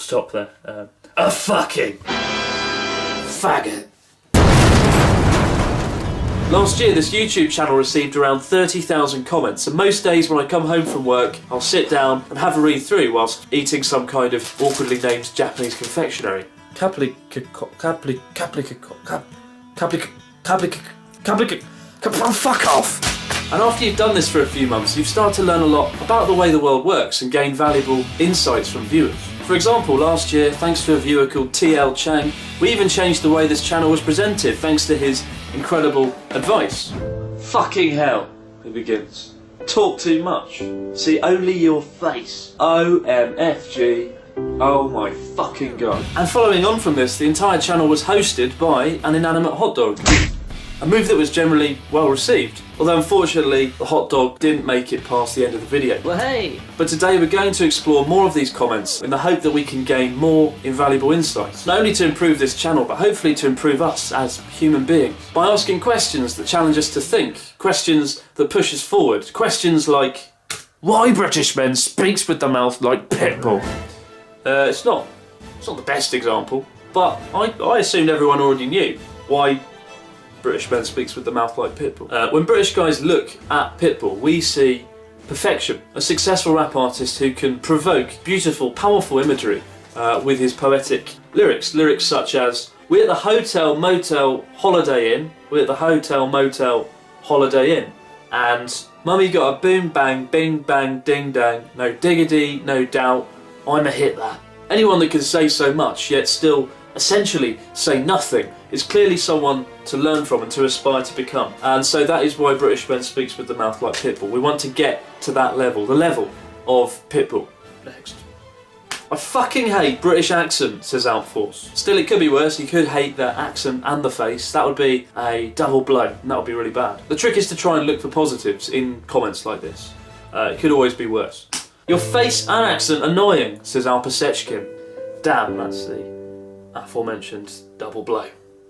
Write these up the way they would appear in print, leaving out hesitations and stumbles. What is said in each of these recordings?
stop there. A fucking faggot. Last year, this YouTube channel received around 30,000 comments, and most days when I come home from work, I'll sit down and have a read through whilst eating some kind of awkwardly named Japanese confectionery. Fuck off! And after you've done this for a few months, you've started to learn a lot about the way the world works and gain valuable insights from viewers. For example, last year, thanks to a viewer called TL Chang, we even changed the way this channel was presented thanks to his incredible advice. Fucking hell, he begins. Talk too much. See only your face. OMFG. Oh my fucking god. And following on from this, the entire channel was hosted by an inanimate hot dog. A move that was generally well received, although unfortunately the hot dog didn't make it past the end of the video. Well, hey! But today we're going to explore more of these comments in the hope that we can gain more invaluable insights, not only to improve this channel but hopefully to improve us as human beings by asking questions that challenge us to think, questions that push us forward, questions like why British men speaks with the mouth like pitbull. It's not the best example, but I assumed everyone already knew why British men speaks with the mouth like Pitbull. When British guys look at Pitbull, we see perfection. A successful rap artist who can provoke beautiful, powerful imagery with his poetic lyrics. Lyrics such as, we're at the hotel, motel, holiday inn. We're at the hotel, motel, holiday inn. And mummy got a boom bang, bing bang, ding dang. No diggity, no doubt, I'ma hit that. Anyone that can say so much, yet still essentially say nothing, is clearly someone to learn from and to aspire to become. And so that is why British men speaks with the mouth like Pitbull. We want to get to that level, the level of Pitbull. Next. I fucking hate British accent, says Outforce. Still, it could be worse. You could hate the accent and the face. That would be a double blow, and that would be really bad. The trick is to try and look for positives in comments like this. It could always be worse. Your face and accent annoying, says Alpasechkin. Damn, that's the aforementioned double blow.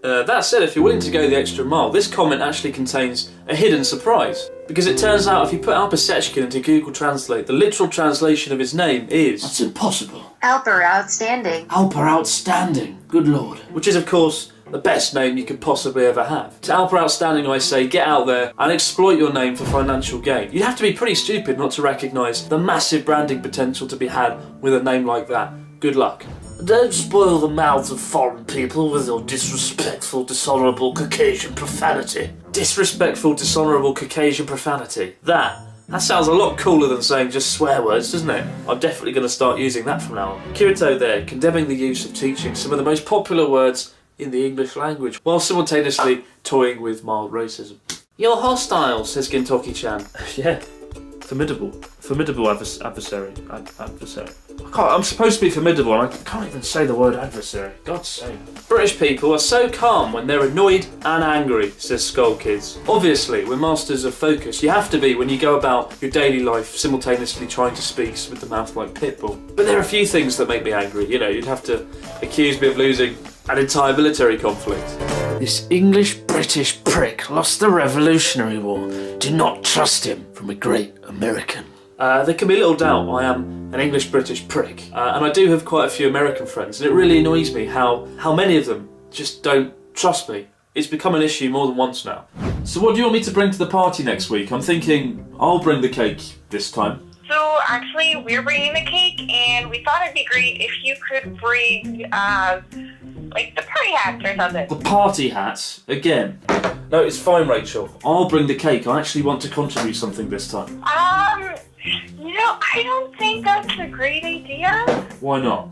That said, if you're willing to go the extra mile, this comment actually contains a hidden surprise. Because it turns out if you put Alpasechkin into Google Translate, the literal translation of his name is... That's impossible. Alper Outstanding. Alper Outstanding. Good lord. Which is, of course, the best name you could possibly ever have. To Alper Outstanding I say, get out there and exploit your name for financial gain. You'd have to be pretty stupid not to recognise the massive branding potential to be had with a name like that. Good luck. Don't spoil the mouths of foreign people with your disrespectful, dishonourable Caucasian profanity. Disrespectful, dishonourable Caucasian profanity. That sounds a lot cooler than saying just swear words, doesn't it? I'm definitely going to start using that from now on. Kirito there, condemning the use of teaching some of the most popular words in the English language, while simultaneously toying with mild racism. You're hostile, says Gintoki-chan. Yeah, formidable adversary. I'm supposed to be formidable and I can't even say the word adversary. God's sake. British people are so calm when they're annoyed and angry, says Skull Kids. Obviously, we're masters of focus. You have to be when you go about your daily life simultaneously trying to speak with the mouth like Pitbull. But there are a few things that make me angry. You know, you'd have to accuse me of losing an entire military conflict. This English-British prick lost the Revolutionary War. Do not trust him from a great American. There can be little doubt I am an English-British prick, and I do have quite a few American friends, and it really annoys me how many of them just don't trust me. It's become an issue more than once now. So what do you want me to bring to the party next week? I'm thinking I'll bring the cake this time. So actually, we're bringing the cake, and we thought it'd be great if you could bring, like the party hats or something. The party hats? Again? No, it's fine, Rachel. I'll bring the cake. I actually want to contribute something this time. You know, I don't think that's a great idea. Why not?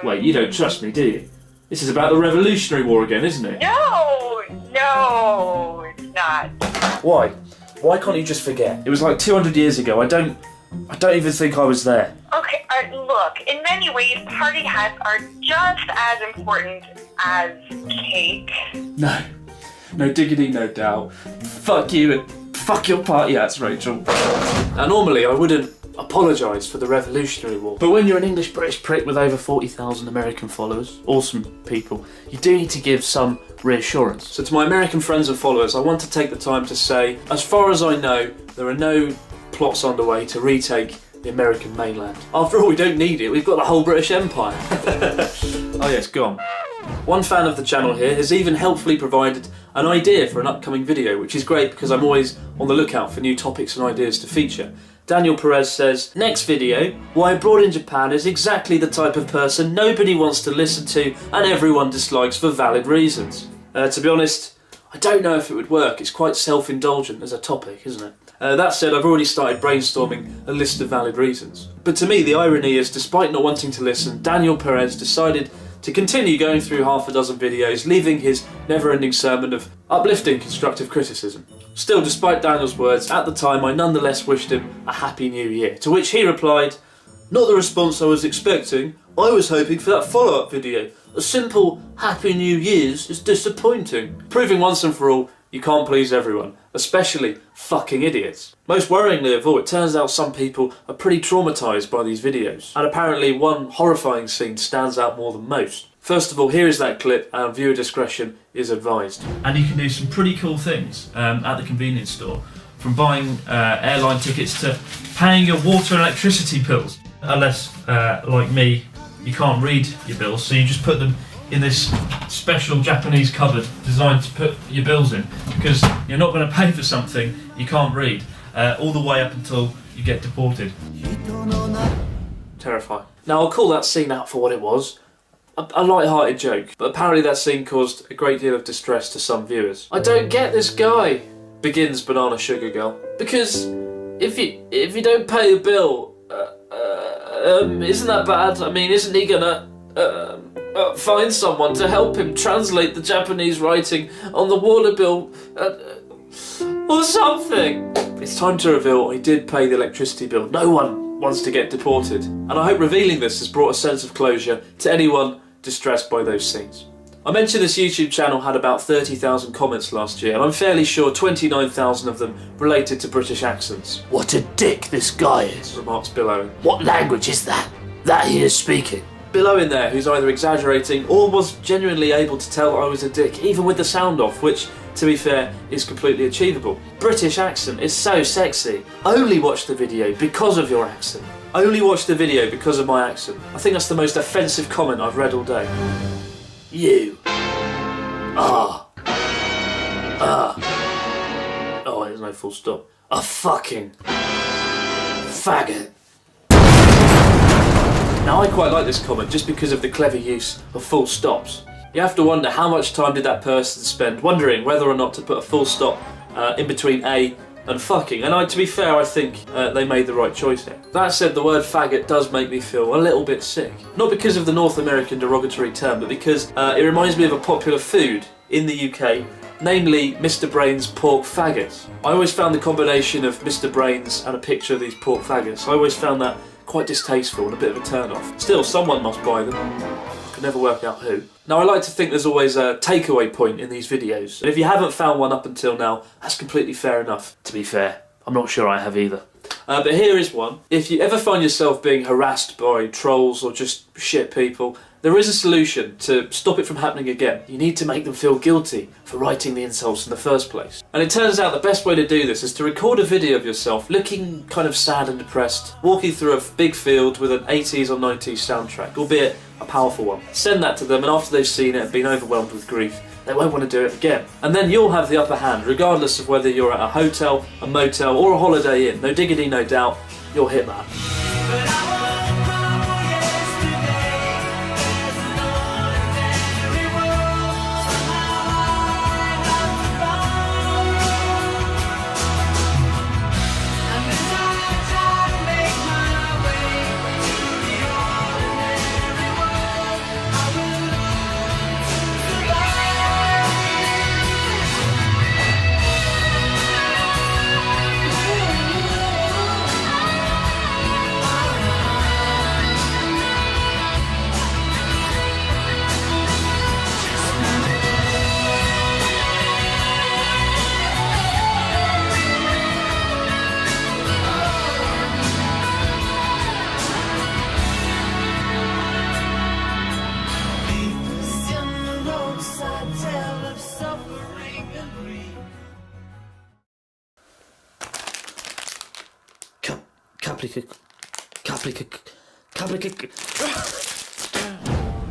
Wait, you don't trust me, do you? This is about the Revolutionary War again, isn't it? No, it's not. Why? Why can't you just forget? It was like 200 years ago. I don't even think I was there. Okay, look, in many ways, party hats are just as important as cake. No diggity, no doubt. Fuck you and fuck your party hats, Rachel. Now, normally I wouldn't apologise for the Revolutionary War, but when you're an English-British prick with over 40,000 American followers, awesome people, you do need to give some reassurance. So to my American friends and followers, I want to take the time to say, as far as I know, there are no plots underway to retake the American mainland. After all, we don't need it, we've got the whole British Empire. Oh yes, go on. One fan of the channel here has even helpfully provided an idea for an upcoming video, which is great because I'm always on the lookout for new topics and ideas to feature. Daniel Perez says, next video, why abroad in Japan is exactly the type of person nobody wants to listen to and everyone dislikes for valid reasons. To be honest, I don't know if it would work. It's quite self-indulgent as a topic, isn't it? That said, I've already started brainstorming a list of valid reasons. But to me, the irony is, despite not wanting to listen, Daniel Perez decided to continue going through half a dozen videos, leaving his never-ending sermon of uplifting constructive criticism. Still, despite Daniel's words, at the time I nonetheless wished him a happy new year, to which he replied, not the response I was expecting, I was hoping for that follow-up video. A simple happy new year's is disappointing. Proving once and for all, you can't please everyone, especially fucking idiots. Most worryingly of all, it turns out some people are pretty traumatised by these videos, and apparently one horrifying scene stands out more than most. First of all, here is that clip, and viewer discretion is advised. And you can do some pretty cool things at the convenience store, from buying airline tickets to paying your water and electricity bills. Unless, like me, you can't read your bills, so you just put them in this special Japanese cupboard designed to put your bills in, because you're not going to pay for something you can't read, all the way up until you get deported. Terrifying. Now, I'll call that scene out for what it was. A light-hearted joke, but apparently that scene caused a great deal of distress to some viewers. I don't get this guy, begins Banana Sugar Girl. Because if you don't pay a bill, isn't that bad? I mean, isn't he gonna find someone to help him translate the Japanese writing on the water bill or something? It's time to reveal I did pay the electricity bill. No one wants to get deported, and I hope revealing this has brought a sense of closure to anyone distressed by those scenes. I mentioned this YouTube channel had about 30,000 comments last year, and I'm fairly sure 29,000 of them related to British accents. What a dick this guy is, remarks Bill Owen. What language is that he is speaking? Bill Owen there, who's either exaggerating or was genuinely able to tell I was a dick, even with the sound off, which, to be fair, is completely achievable. British accent is so sexy. Only watch the video because of your accent. Only watch the video because of my accent. I think that's the most offensive comment I've read all day. You are oh, there's no full stop. A fucking faggot. Now, I quite like this comment just because of the clever use of full stops. You have to wonder how much time did that person spend wondering whether or not to put a full stop in between A and fucking. And to be fair, I think they made the right choice here. That said, the word faggot does make me feel a little bit sick. Not because of the North American derogatory term, but because it reminds me of a popular food in the UK, namely Mr. Brain's pork faggots. I always found the combination of Mr. Brain's and a picture of these pork faggots, I always found that quite distasteful and a bit of a turn-off. Still, someone must buy them. I can never work out who. Now, I like to think there's always a takeaway point in these videos, and if you haven't found one up until now, that's completely fair enough. To be fair, I'm not sure I have either. But here is one. If you ever find yourself being harassed by trolls or just shit people, there is a solution to stop it from happening again. You need to make them feel guilty for writing the insults in the first place. And it turns out the best way to do this is to record a video of yourself looking kind of sad and depressed, walking through a big field with an 80s or 90s soundtrack, albeit a powerful one. Send that to them, and after they've seen it and been overwhelmed with grief, they won't want to do it again. And then you'll have the upper hand, regardless of whether you're at a hotel, a motel, or a holiday inn. No diggity, no doubt, you'll hit that.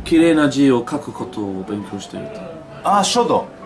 綺麗な字を書くことを勉強していると。あ、書道。